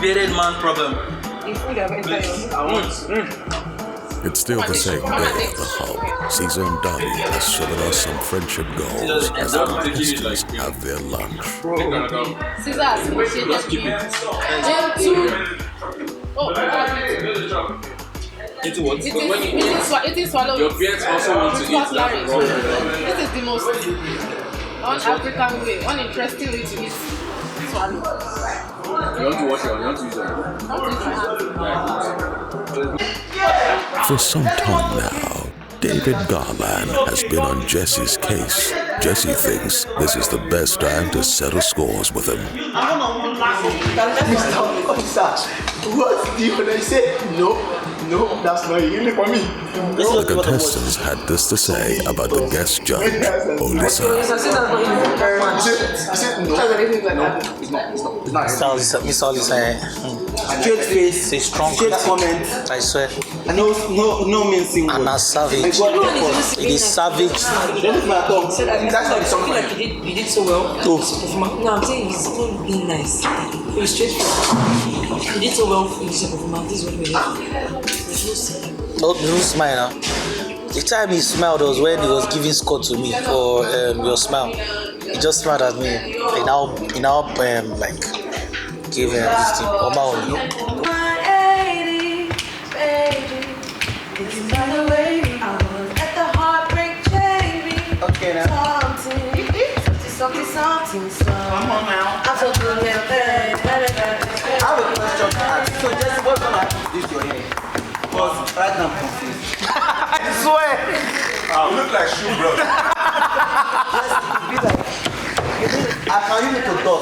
bearded man problem. It's still the same day at the hub. Caesar and Daddy has shown us some friendship goals as the contestants have their lunch. Caesar, Just keep it. Eating what? Eating swallow. Your parents also want to eat that. This is the most un-African way, uninteresting way to eat swallow. You want to wash your hands? You want to use your hands? For some time now, David Garland has been on Jesse's case. Jesse thinks this is the best time to settle scores with him. What do you say? No, that's not really for me. The contestants had this to say about the guest judge, Olisa. Miss Olisa, straight face, a strong comment. I swear. No mincing. And a savage. It is savage. That's not the song. You did so well. No, I'm saying he's still being nice. He was straightforward. You did so well for his performance. This is what we need. Don't smile now. The time he smiled was when he was giving score to me for your smile. He just smiled at me. He now like gave him this thing. Okay now. Something. Come on now. I have a question to ask. So Jesse, what's gonna happen to this your hair? Because right now I'm confused. I swear. You look like shoe, bro. I can use it to talk.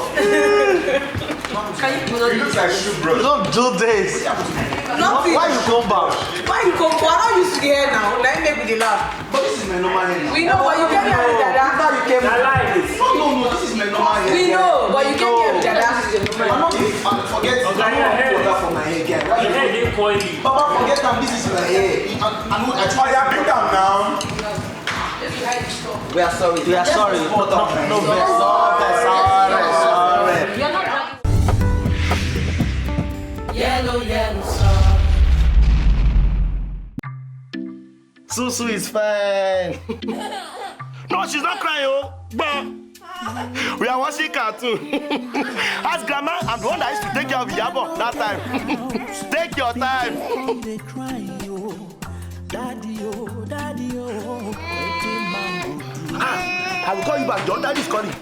You look like shoe, bro. Don't do this. Nothing. Why you come back? Why you come back? I'm not used to the hair now. Let me make with the laugh. But this is my normal hair now. We know, but you came here with Dada. Now you came. No, this is my normal hair. We know, but you came here with Dada. I'm not forget water for my hair again. Papa, forget that this is my hair. I try to bring down now. We are sorry. We are sorry. No, we're sorry. YelloStar. Susu is fine. No, she's not crying, oh. But we are watching cartoon. Ask grandma, I'm the one that used to take care of Yabo that time. Take your time. I will call you back. Your daddy is calling.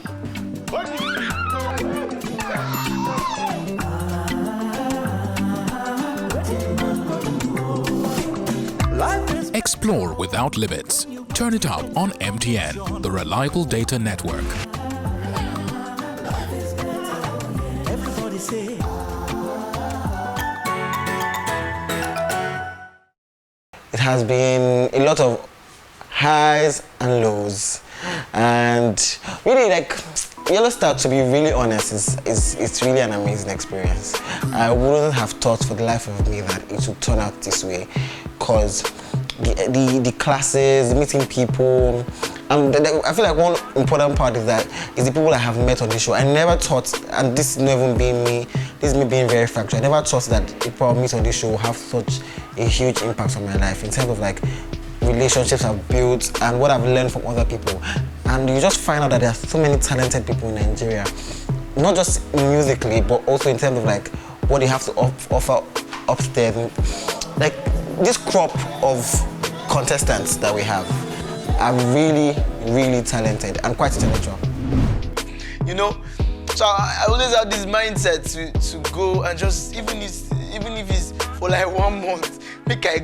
Explore without limits. Turn it up on MTN, the reliable data network. It has been a lot of highs and lows, and really, like, YelloStar, to be really honest, it's really an amazing experience. I wouldn't have thought for the life of me that it would turn out this way, because the classes, meeting people, and I feel like one important part is the people I have met on this show. I never thought, and this is not even being me, this is me being very factual, I never thought that people I meet on this show will have such a huge impact on my life in terms of like relationships I've built and what I've learned from other people. And you just find out that there are so many talented people in Nigeria, not just musically, but also in terms of like what they have to offer upstairs. Like this crop of contestants that we have are really, really talented and quite intellectual. You know, so I always have this mindset to go and just, even if it's for like 1 month, make I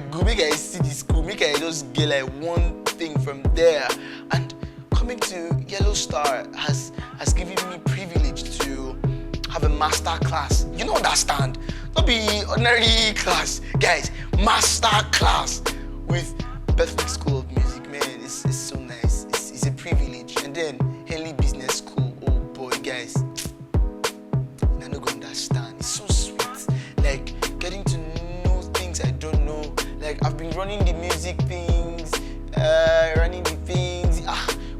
see the school, make I just get like one thing from there. And coming to YelloStar has given me privilege to have a master class. You don't understand. Not be ordinary class, guys. Master class with Perfect School of Music, man. It's so nice. It's a privilege. And then Henley Business School. Oh boy, guys. I don't understand. It's so sweet. Like getting to know things I don't know. Like I've been running the music things,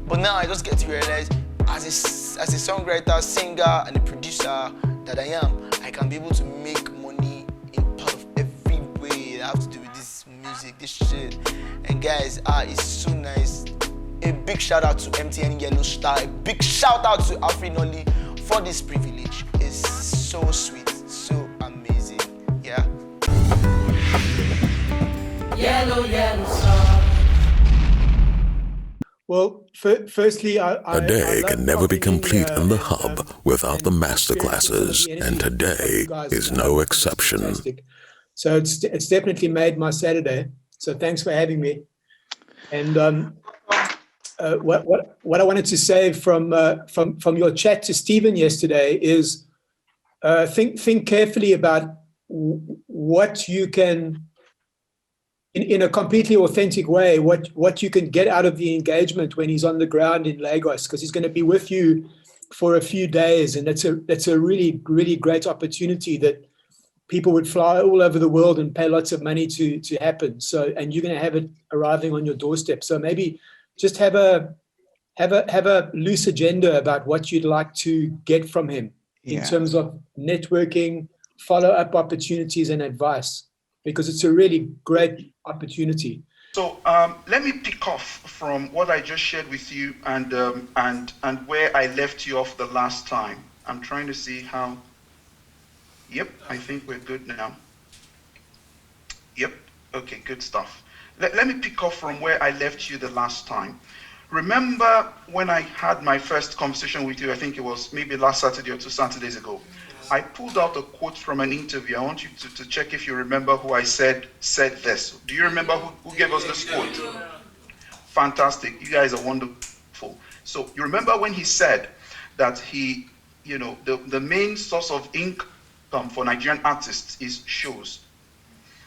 but now I just get to realize, as a songwriter, singer, and a producer that I am, I can be be able to make money in part of every way that have to do with this music, this shit. And guys, it's so nice. A big shout out to MTN YelloStar. A big shout out to Afrinoli for this privilege. It's so sweet, so amazing. Yeah. Yellow Star. Well, firstly, A day can never be complete in the hub without the masterclasses, and today is no exception. Fantastic. So it's definitely made my Saturday. So thanks for having me. And what I wanted to say from your chat to Stephen yesterday is think carefully about what you can, in a completely authentic way, what you can get out of the engagement when he's on the ground in Lagos, because he's going to be with you for a few days, and that's a really, really great opportunity that people would fly all over the world and pay lots of money to happen. So, and you're going to have it arriving on your doorstep. So maybe just have a loose agenda about what you'd like to get from him in terms of networking, follow-up opportunities, and advice, because it's a really great opportunity. So let me pick off from what I just shared with you and where I left you off the last time. I'm trying to see how. Yep, I think we're good now. Yep, okay, good stuff. Let me pick off from where I left you the last time. Remember when I had my first conversation with you, I think it was maybe last Saturday or 2 Saturdays ago, I pulled out a quote from an interview. I want you to check if you remember who I said this. Do you remember who gave us this quote? Fantastic, you guys are wonderful. So you remember when he said that he, the main source of income for Nigerian artists is shows.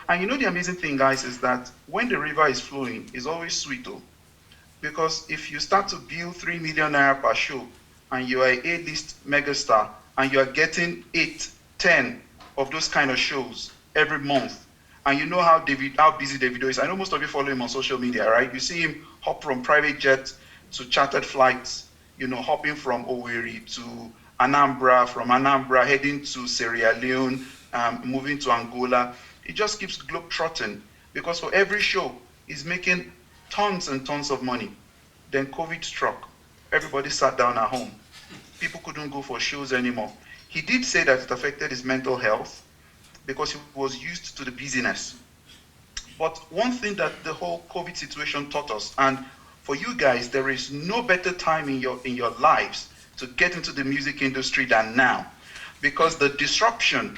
And the amazing thing, guys, is that when the river is flowing, it's always sweet, though. Because if you start to bill 3 million naira per show, and you are an A-list megastar, and you are getting 8, 10 of those kind of shows every month, and you know how busy Davido is. I know most of you follow him on social media, right? You see him hop from private jets to chartered flights, hopping from Owerri to Anambra, from Anambra heading to Sierra Leone, moving to Angola. It just keeps globe-trotting, because for every show, he's making tons and tons of money. Then COVID struck. Everybody sat down at home. People couldn't go for shows anymore. He did say that it affected his mental health because he was used to the busyness. But one thing that the whole COVID situation taught us, and for you guys, there is no better time in your lives to get into the music industry than now, because the disruption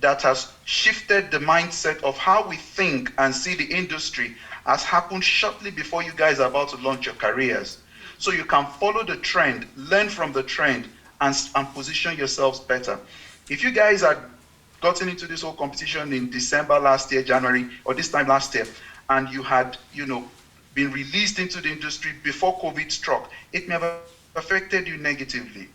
that has shifted the mindset of how we think and see the industry has happened shortly before you guys are about to launch your careers. So you can follow the trend, learn from the trend, and position yourselves better. If you guys had gotten into this whole competition in December last year, January, or this time last year, and you had, been released into the industry before COVID struck, it may have affected you negatively,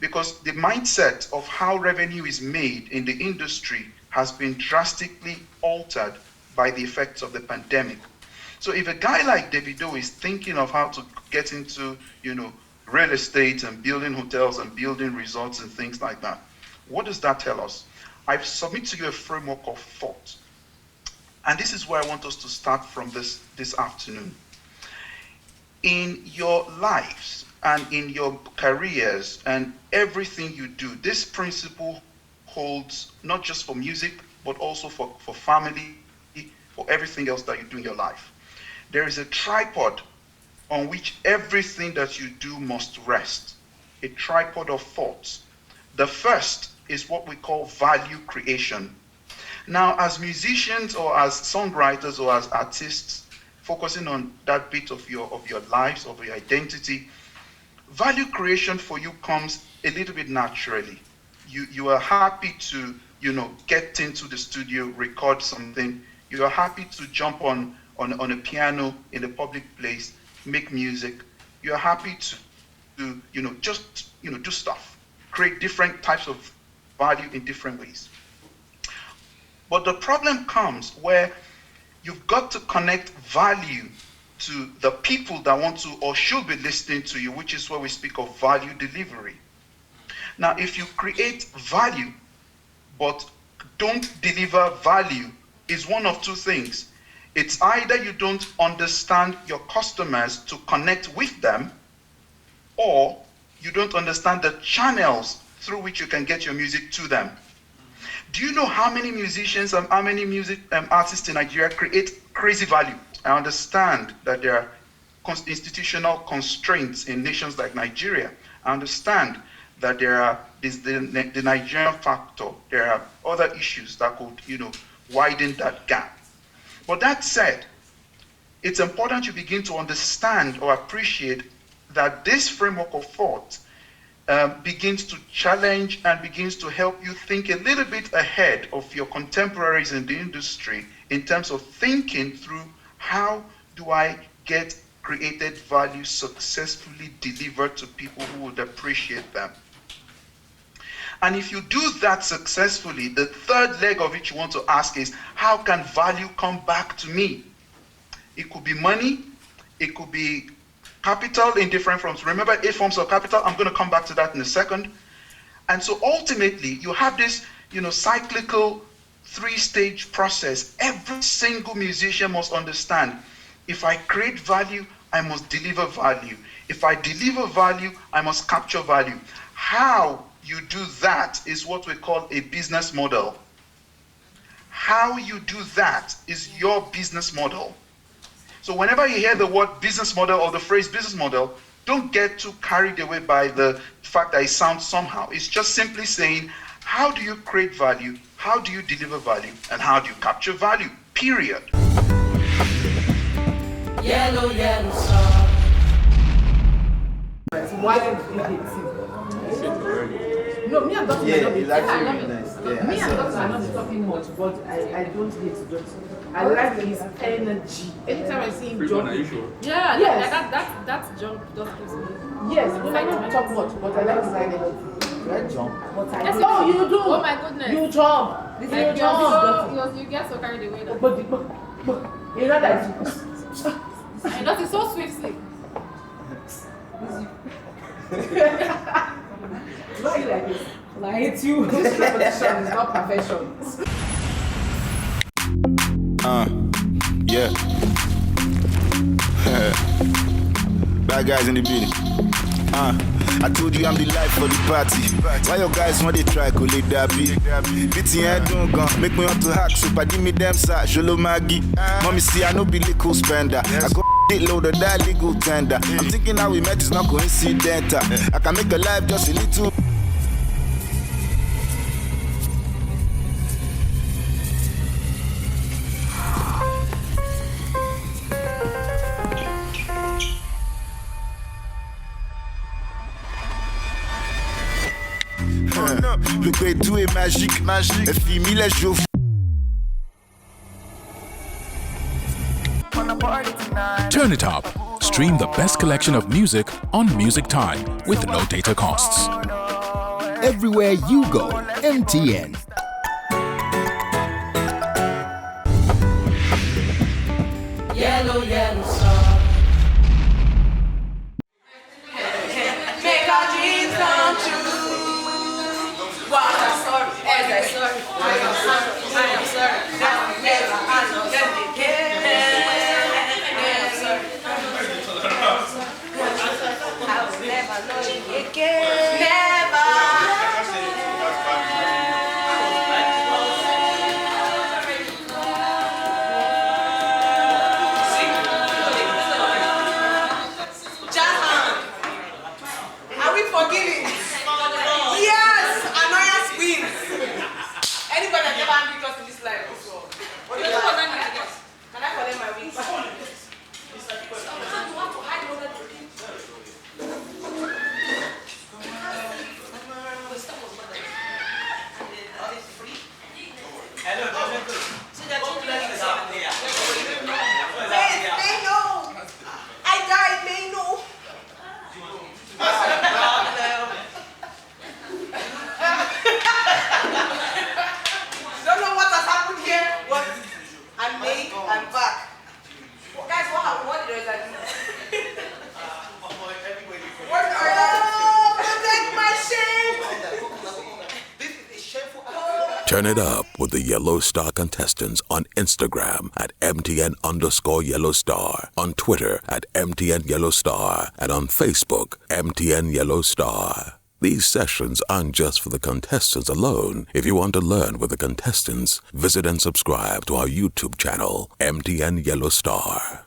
because the mindset of how revenue is made in the industry has been drastically altered by the effects of the pandemic. So if a guy like Davido is thinking of how to get into, real estate and building hotels and building resorts and things like that, what does that tell us? I've submitted to you a framework of thought. And this is where I want us to start from this afternoon. In your lives and in your careers and everything you do, this principle holds not just for music, but also for family, for everything else that you do in your life. There is a tripod on which everything that you do must rest, a tripod of thoughts. The first is what we call value creation. Now, as musicians or as songwriters or as artists, focusing on that bit of your lives, of your identity, value creation for you comes a little bit naturally. You are happy to, get into the studio, record something. You are happy to jump on a piano in a public place, make music. You are happy to just do stuff, create different types of value in different ways. But the problem comes where you've got to connect value to the people that want to or should be listening to you, which is where we speak of value delivery. Now, if you create value, but don't deliver value is one of two things. It's either you don't understand your customers to connect with them, or you don't understand the channels through which you can get your music to them. Do you know how many musicians and how many music artists in Nigeria create crazy value? I understand that there are institutional constraints in nations like Nigeria. I understand that there are the Nigerian factor. There are other issues that could, widen that gap. But that said, it's important you begin to understand or appreciate that this framework of thought begins to challenge and begins to help you think a little bit ahead of your contemporaries in the industry in terms of thinking through how do I get created value successfully delivered to people who would appreciate them. And if you do that successfully, the third leg of it you want to ask is, how can value come back to me? It could be money, it could be capital in different forms. Remember 8 forms of capital? I'm going to come back to that in a second. And so ultimately, you have this, cyclical 3-stage process. Every single musician must understand, if I create value, I must deliver value. If I deliver value, I must capture value. How you do that is what we call a business model. How you do that is your business model. So whenever you hear the word business model or the phrase business model, don't get too carried away by the fact that it sounds somehow. It's just simply saying, how do you create value? How do you deliver value? And how do you capture value? Period. Yellow, yellow star. Why did you hate him? No, me and Dr. Yeah, might not be it's actually really nice. Yeah, me I and saw Dr. it. might not be talking much, but I don't hate Dr. I like his energy. Anytime I see him jump. Are you sure? Yeah, Yes. that jump just gives me. Yes, we might not talk much, but I like his energy. Red jump. But I Yes, oh, you do. Oh my goodness. You jump. Like, You jump. you get so carried away that. But you know that. And that is so swiftly. Why are you like this? I hate you. This repetition is not perfection. Yeah. Bad guys in the building. I told you I'm the life for the party. Why your guys want to try collect that beat? Beating head don't go, make me want to hack. So give me them side, Jolo Maggie. Mommy see I no be legal spender. I got it loaded that legal tender. I'm thinking how we met is not coincidental. I can make a life just a little. Le Guédou est magique. Elle fit mille jours. Turn it up. Stream the best collection of music on Music Time with no data costs. Everywhere you go, MTN. Yellow, yellow star. Make our dreams come true. Wow, I'm sorry. I'm sorry. I am sorry. I am sorry. That's never. I know that they can. I am sorry. I will never know you again. Never. Don't know what has happened Turn it up with the YelloStar contestants on Instagram at MTN_YelloStar, on Twitter at MTN YelloStar, and on Facebook, MTN YelloStar. These sessions aren't just for the contestants alone. If you want to learn with the contestants, visit and subscribe to our YouTube channel, MTN YelloStar.